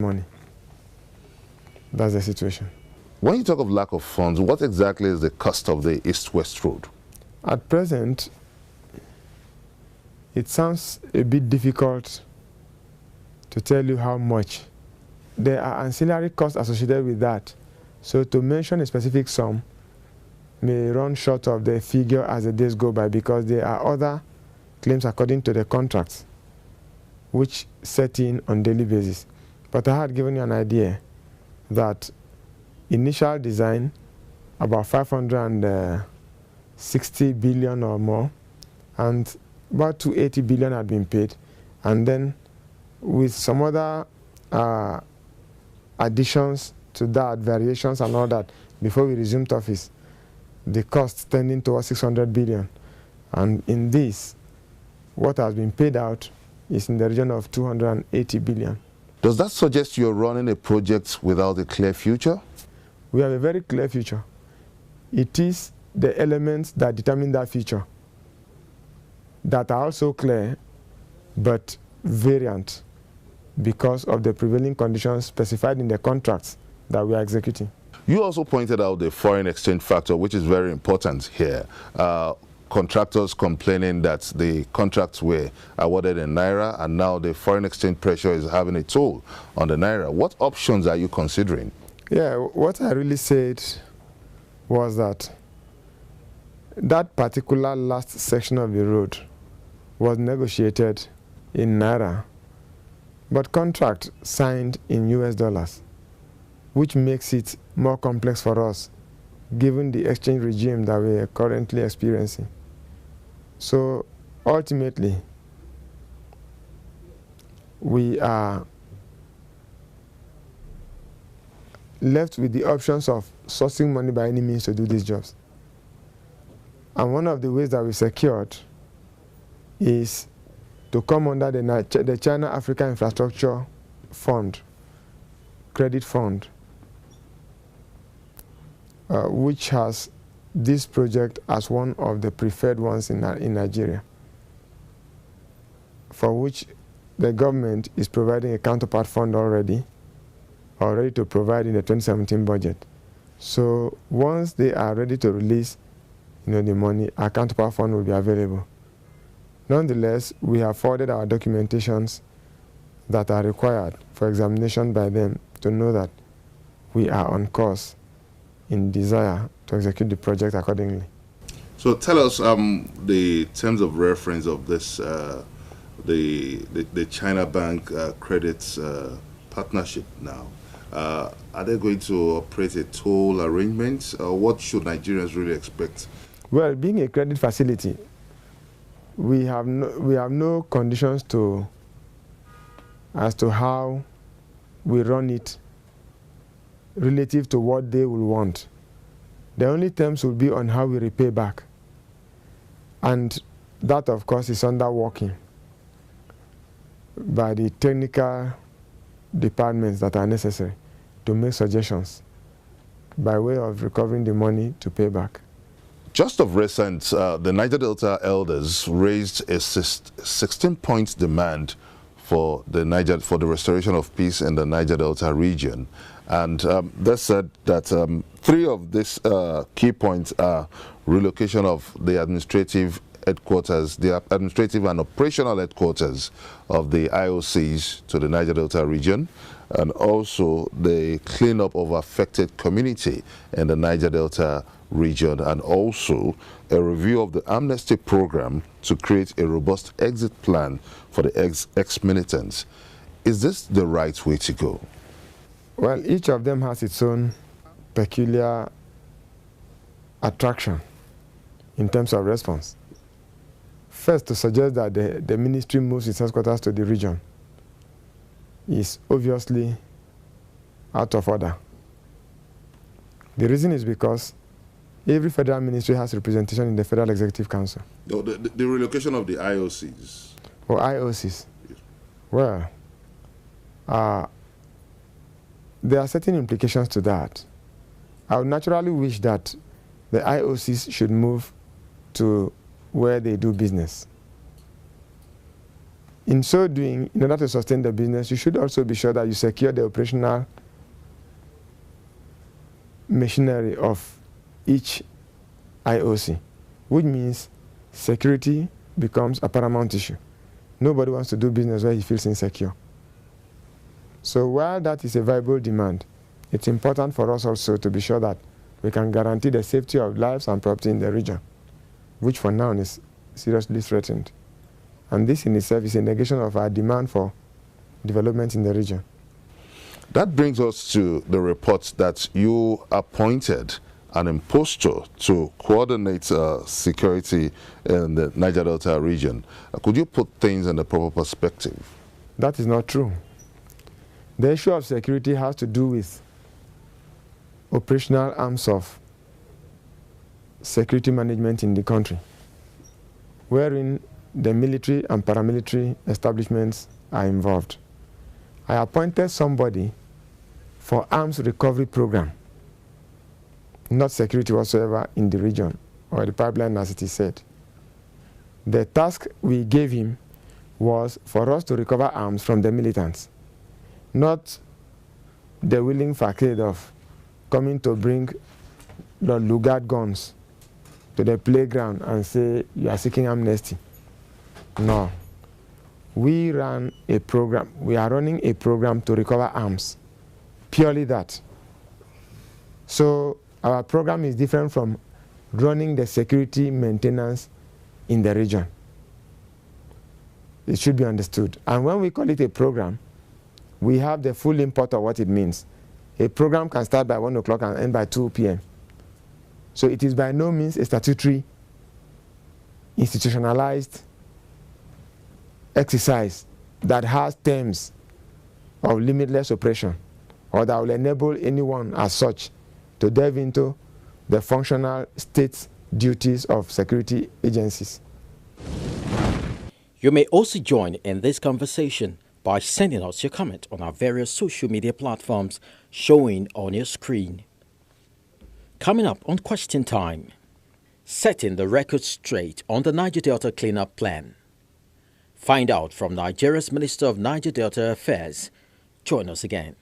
money. That's the situation. When you talk of lack of funds, what exactly is the cost of the East-West Road? At present, it sounds a bit difficult to tell you how much. There are ancillary costs associated with that. So to mention a specific sum may run short of the figure as the days go by, because there are other claims according to the contracts which set in on daily basis. But I had given you an idea that initial design, about 560 billion or more, and about 280 billion had been paid, and then with some other additions to that, variations and all that, before we resumed office, the cost tending towards 600 billion. And in this, what has been paid out is in the region of 280 billion. Does that suggest you're running a project without a clear future? We have a very clear future. It is the elements that determine that future that are also clear but variant because of the prevailing conditions specified in the contracts that we are executing. You also pointed out the foreign exchange factor, which is very important here. Contractors complaining that the contracts were awarded in Naira, and now the foreign exchange pressure is having a toll on the Naira. What options are you considering? Yeah, what I really said was that that particular last section of the road was negotiated in Naira, but contract signed in US dollars, which makes it more complex for us given the exchange regime that we are currently experiencing. So ultimately, we are left with the options of sourcing money by any means to do these jobs. And one of the ways that we secured is to come under the China Africa Infrastructure Fund, Credit Fund, which has this project as one of the preferred ones in Nigeria, for which the government is providing a counterpart fund already to provide in the 2017 budget. So once they are ready to release the money, our counterpart fund will be available. Nonetheless, we have forwarded our documentations that are required for examination by them to know that we are on course in desire to execute the project accordingly. So tell us the terms of reference of this, the China Bank credits partnership now. Are they going to operate a toll arrangement? What should Nigerians really expect? Well, being a credit facility, we have no conditions as to how we run it relative to what they will want. The only terms will be on how we repay back. And that, of course, is under working by the technical departments that are necessary to make suggestions by way of recovering the money to pay back. Just of recent, the Niger Delta elders raised a 16-point demand for the restoration of peace in the Niger Delta region. And they said that 3 of these key points are relocation of the administrative headquarters, the administrative and operational headquarters of the IOCs to the Niger Delta region, and also the cleanup of affected community in the Niger Delta region, and also a review of the amnesty program to create a robust exit plan for the ex-militants. Is this the right way to go? Well, each of them has its own peculiar attraction in terms of response. First, to suggest that the ministry moves its headquarters to the region is obviously out of order. The reason is because every federal ministry has representation in the Federal Executive Council. No, the relocation of the IOCs. Or IOCs. Yes. Well, there are certain implications to that. I would naturally wish that the IOCs should move to where they do business. In so doing, in order to sustain the business, you should also be sure that you secure the operational machinery of each IOC, which means security becomes a paramount issue. Nobody wants to do business where he feels insecure. So while that is a viable demand, it's important for us also to be sure that we can guarantee the safety of lives and property in the region, which for now is seriously threatened. And this in itself is a negation of our demand for development in the region. That brings us to the report that you appointed an impostor to coordinate security in the Niger Delta region. Could you put things in the proper perspective? That is not true. The issue of security has to do with operational arms of security management in the country, wherein the military and paramilitary establishments are involved. I appointed somebody for arms recovery program, not security whatsoever in the region or the pipeline as it is said. The task we gave him was for us to recover arms from the militants, not the willing facade of coming to bring the Lugard guns to the playground and say you are seeking amnesty. No. We ran a program. We are running a program to recover arms. Purely that. So our program is different from running the security maintenance in the region. It should be understood. And when we call it a program, we have the full import of what it means. A program can start by 1 o'clock and end by 2 p.m. So it is by no means a statutory, institutionalized exercise that has terms of limitless operation or that will enable anyone as such to delve into the functional state duties of security agencies. You may also join in this conversation by sending us your comment on our various social media platforms showing on your screen. Coming up on Question Time, setting the record straight on the Niger Delta cleanup plan. Find out from Nigeria's Minister of Niger Delta Affairs. Join us again.